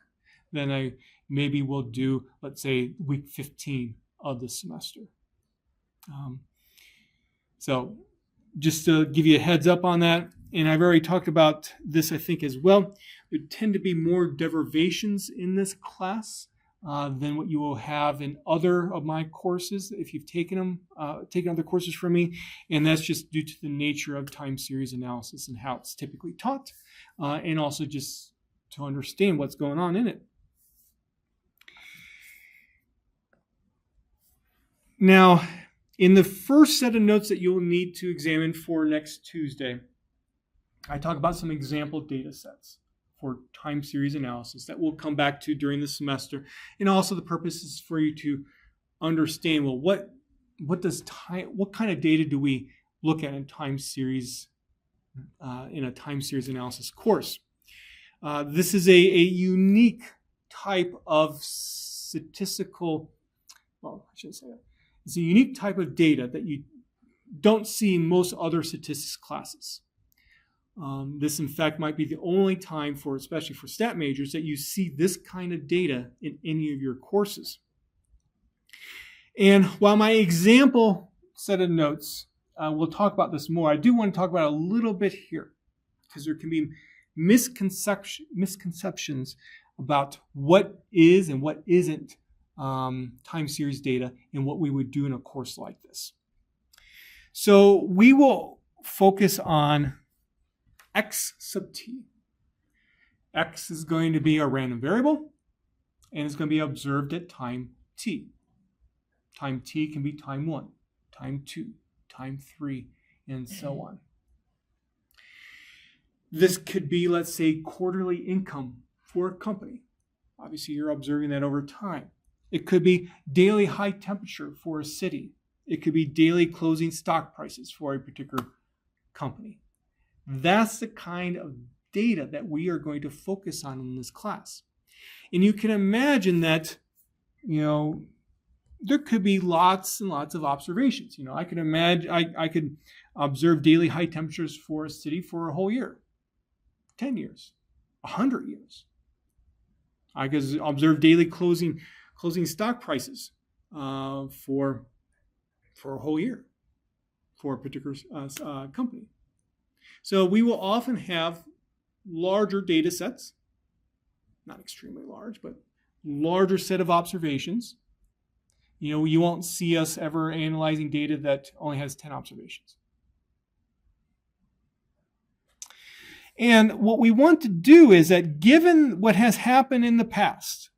than I maybe will do, let's say, week 15 of the semester. So just to give you a heads up on that, and I've already talked about this, I think, as well. There tend to be more derivations in this class than what you will have in other of my courses if you've taken other courses from me, and that's just due to the nature of time series analysis and how it's typically taught, and also just to understand what's going on in it. Now, in the first set of notes that you'll need to examine for next Tuesday, I talk about some example data sets for time series analysis that we'll come back to during the semester. And also the purpose is for you to understand, well, what kind of data do we look at in time series in a time series analysis course? This is a unique type of statistical, well, I shouldn't say that. It's a unique type of data that you don't see in most other statistics classes. This, in fact, might be the only time especially for stat majors, that you see this kind of data in any of your courses. And while my example set of notes, we'll talk about this more, I do want to talk about a little bit here, because there can be misconceptions about what is and what isn't time series data and what we would do in a course like this. So we will focus on x sub t. X is going to be a random variable, and it's going to be observed at time t. Time t can be time 1, time 2, time 3, and so on. This could be, let's say, quarterly income for a company. Obviously, you're observing that over time. It could be daily high temperature for a city. It could be daily closing stock prices for a particular company. That's the kind of data that we are going to focus on in this class. And you can imagine that, there could be lots and lots of observations. I can imagine I could observe daily high temperatures for a city for a whole year, 10 years, 100 years. I could observe daily closing stock prices for a whole year for a particular company. So we will often have larger data sets, not extremely large, but larger set of observations. You won't see us ever analyzing data that only has 10 observations. And what we want to do is that, given what has happened in the past,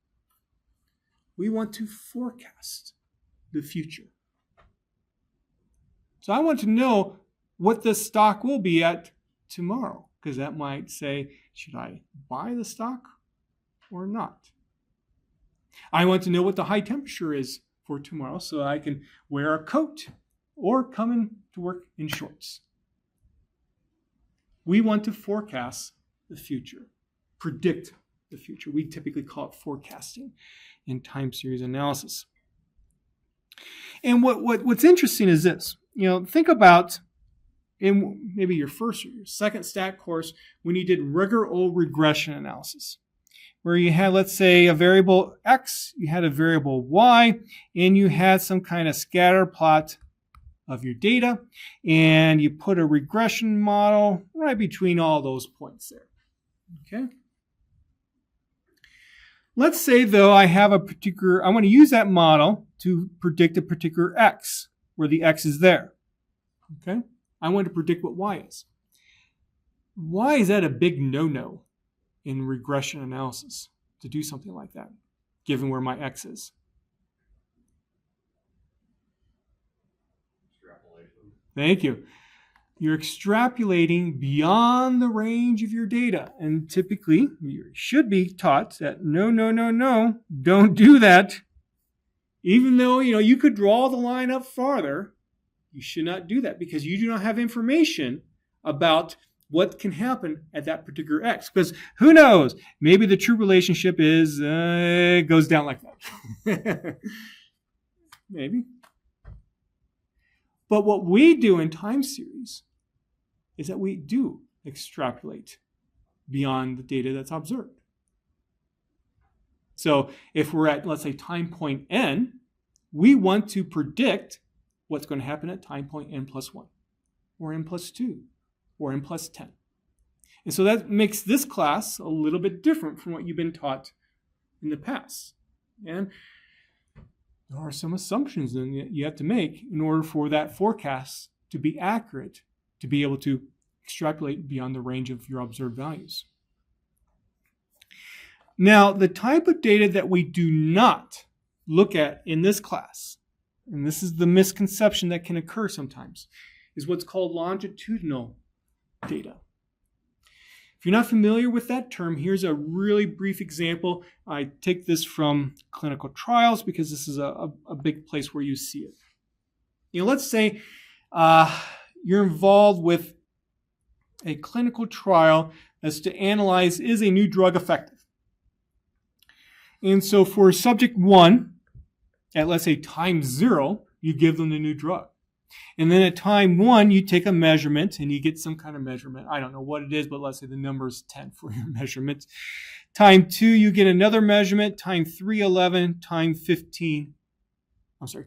we want to forecast the future. So I want to know what the stock will be at tomorrow, because that might say, should I buy the stock or not? I want to know what the high temperature is for tomorrow so I can wear a coat or come in to work in shorts. We want to forecast the future, predict the future. We typically call it forecasting in time series analysis. And what's interesting is this. Think about in maybe your first or your second stat course when you did rigor old regression analysis, where you had, let's say, a variable x, you had a variable y, and you had some kind of scatter plot of your data, and you put a regression model right between all those points there. Okay? Let's say, though, I want to use that model to predict a particular x, where the x is there. Okay? I want to predict what y is. Why is that a big no-no in regression analysis to do something like that, given where my x is? Extrapolation. Thank you. You're extrapolating beyond the range of your data. And typically, you should be taught that no, don't do that. Even though, you could draw the line up farther, you should not do that, because you do not have information about what can happen at that particular x. Because who knows? Maybe the true relationship is it goes down like that. Maybe. But what we do in time series is that we do extrapolate beyond the data that's observed. So if we're at, let's say, time point n, we want to predict what's going to happen at time point n plus 1, or n plus 2, or n plus 10. And so that makes this class a little bit different from what you've been taught in the past. And there are some assumptions that you have to make in order for that forecast to be accurate, to be able to extrapolate beyond the range of your observed values. Now, the type of data that we do not look at in this class, and this is the misconception that can occur sometimes, is what's called longitudinal data. If you're not familiar with that term, here's a really brief example. I take this from clinical trials because this is a big place where you see it. Let's say you're involved with a clinical trial as to analyze, is a new drug effective? And so for subject 1, at let's say time 0, you give them the new drug. And then at time 1, you take a measurement and you get some kind of measurement. I don't know what it is, but let's say the number is 10 for your measurement. Time 2, you get another measurement. Time 3, 11. Time 15,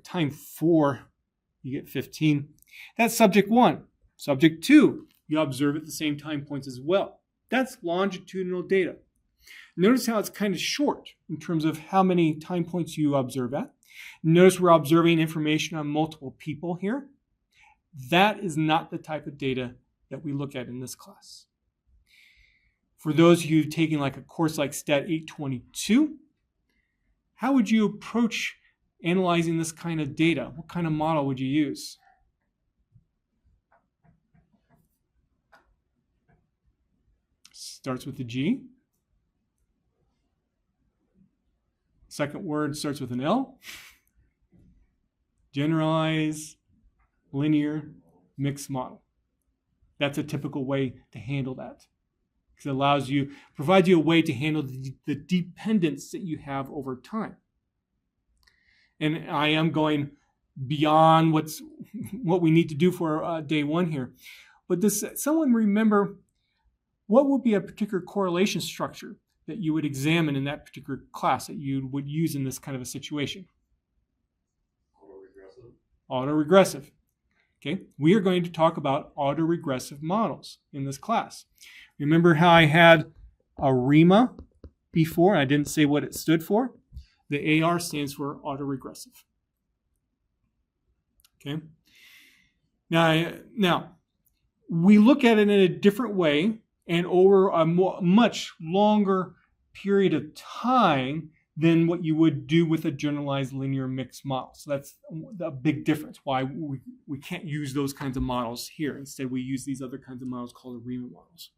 time 4, you get 15. That's subject 1. Subject 2, you observe at the same time points as well. That's longitudinal data. Notice how it's kind of short in terms of how many time points you observe at. Notice we're observing information on multiple people here. That is not the type of data that we look at in this class. For those of you taking like a course like Stat 822, how would you approach analyzing this kind of data? What kind of model would you use? Starts with the G. Second word starts with an L. Generalized linear mixed model. That's a typical way to handle that. Because it provides you a way to handle the dependence that you have over time. And I am going beyond what we need to do for day 1 here. But does someone remember what would be a particular correlation structure that you would examine in that particular class that you would use in this kind of a situation? Autoregressive. Okay, we are going to talk about autoregressive models in this class. Remember how I had ARIMA before? I didn't say what it stood for. The AR stands for autoregressive. Okay. Now we look at it in a different way and over a much longer period of time than what you would do with a generalized linear mixed model. So that's a big difference, why we can't use those kinds of models here. Instead, we use these other kinds of models called ARIMA models.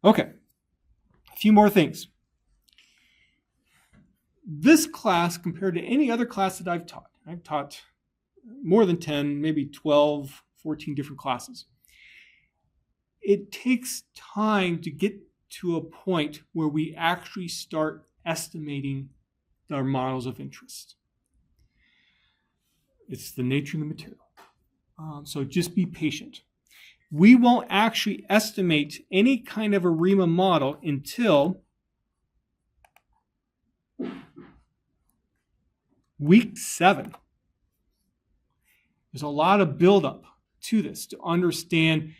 Okay, a few more things. This class, compared to any other class that I've taught more than 10, maybe 12, 14 different classes. It takes time to get to a point where we actually start estimating our models of interest. It's the nature of the material. So just be patient. We won't actually estimate any kind of ARIMA model until week 7. There's a lot of buildup to this to understand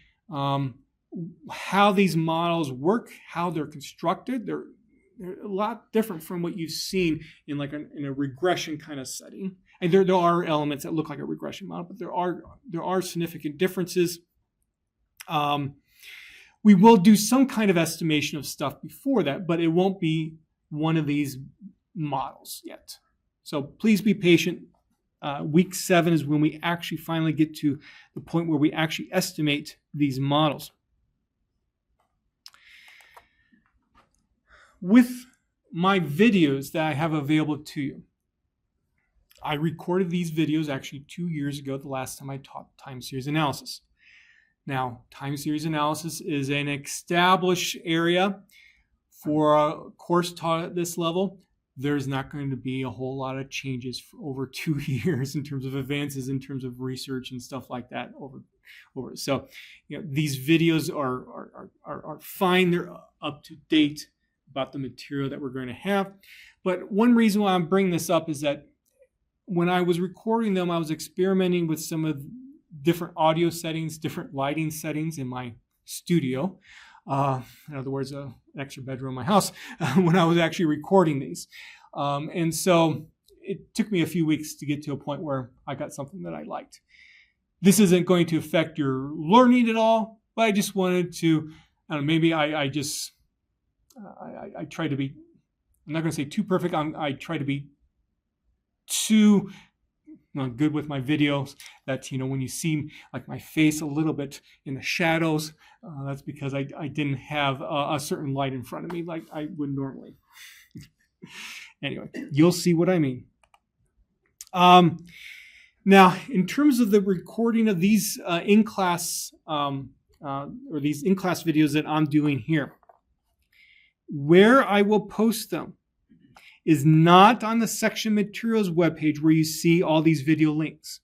how these models work, how they're constructed. They're a lot different from what you've seen in in a regression kind of setting. And there are elements that look like a regression model, but there are significant differences. We will do some kind of estimation of stuff before that, but it won't be one of these models yet. So please be patient. Week 7 is when we actually finally get to the point where we actually estimate these models. With my videos that I have available to you, I recorded these videos actually 2 years ago, the last time I taught time series analysis. Now, time series analysis is an established area for a course taught at this level. There's not going to be a whole lot of changes for over 2 years in terms of advances, in terms of research and stuff like that over. So, these videos are fine. They're up to date about the material that we're going to have. But one reason why I'm bringing this up is that when I was recording them, I was experimenting with some of different audio settings, different lighting settings in my studio. In other words, an extra bedroom in my house when I was actually recording these. And so it took me a few weeks to get to a point where I got something that I liked. This isn't going to affect your learning at all, but I just wanted to, maybe I try to be, I'm not going to say too perfect. I try to be too good with my videos that, when you see like my face a little bit in the shadows, that's because I didn't have a certain light in front of me like I would normally. Anyway, you'll see what I mean. Now, in terms of the recording of these in-class or these in-class videos that I'm doing here, where I will post them is not on the section materials webpage where you see all these video links.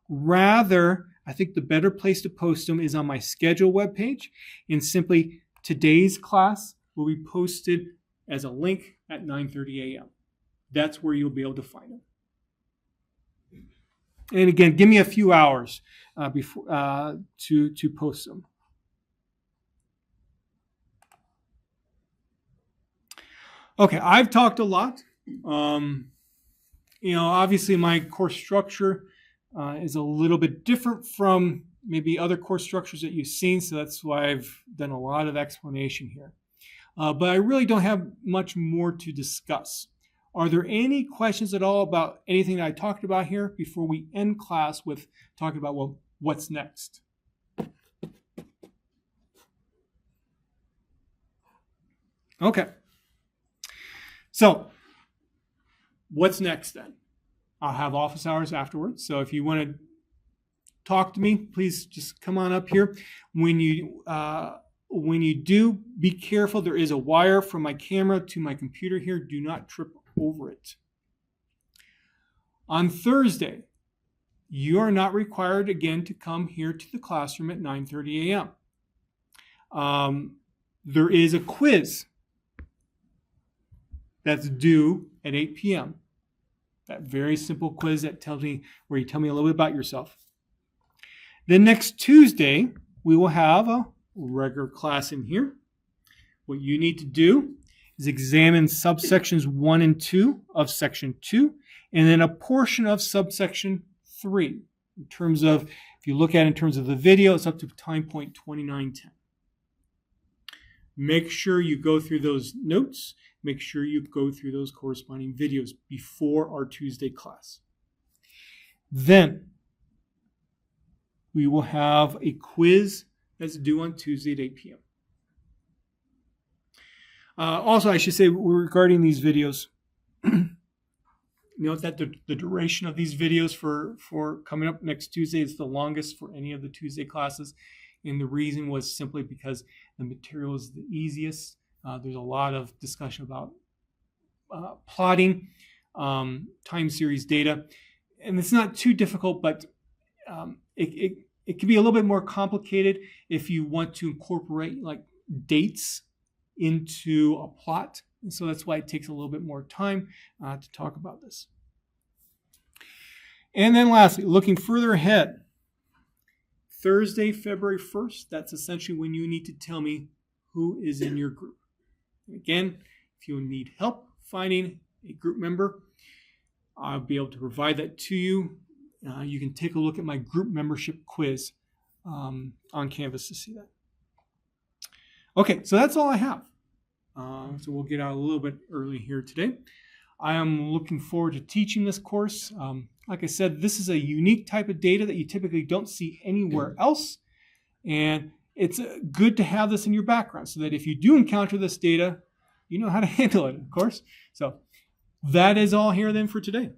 Rather, I think the better place to post them is on my schedule webpage, and simply today's class will be posted as a link at 9:30 a.m. that's where you'll be able to find them. And again, give me a few hours before to post them. Okay, I've talked a lot. Obviously my course structure is a little bit different from maybe other course structures that you've seen, so that's why I've done a lot of explanation here. But I really don't have much more to discuss. Are there any questions at all about anything that I talked about here before we end class with talking about, well, what's next? Okay. So, what's next then? I'll have office hours afterwards. So if you want to talk to me, please just come on up here. When you do, be careful. There is a wire from my camera to my computer here. Do not trip over it. On Thursday, you are not required again to come here to the classroom at 9:30 a.m. There is a quiz that's due at 8 p.m. That very simple quiz that tells me where you tell me a little bit about yourself. Then next Tuesday, we will have a regular class in here. What you need to do is examine subsections 1 and 2 of section 2, and then a portion of subsection 3. In terms of, if you look at it in terms of the video, it's up to time point 2910. Make sure you go through those notes. Make sure you go through those corresponding videos before our Tuesday class. Then we will have a quiz that's due on Tuesday at 8 p.m. Also, I should say regarding these videos, note that the duration of these videos for coming up next Tuesday is the longest for any of the Tuesday classes. And the reason was simply because the material is the easiest. There's a lot of discussion about plotting, time series data. And it's not too difficult, but it can be a little bit more complicated if you want to incorporate like dates into a plot. And so that's why it takes a little bit more time to talk about this. And then lastly, looking further ahead, Thursday, February 1st, that's essentially when you need to tell me who is in your group. Again, if you need help finding a group member, I'll be able to provide that to you. You can take a look at my group membership quiz on Canvas to see that. Okay, so that's all I have. So we'll get out a little bit early here today. I am looking forward to teaching this course. Like I said, this is a unique type of data that you typically don't see anywhere else. And it's good to have this in your background so that if you do encounter this data, you know how to handle it, of course. So that is all here then for today.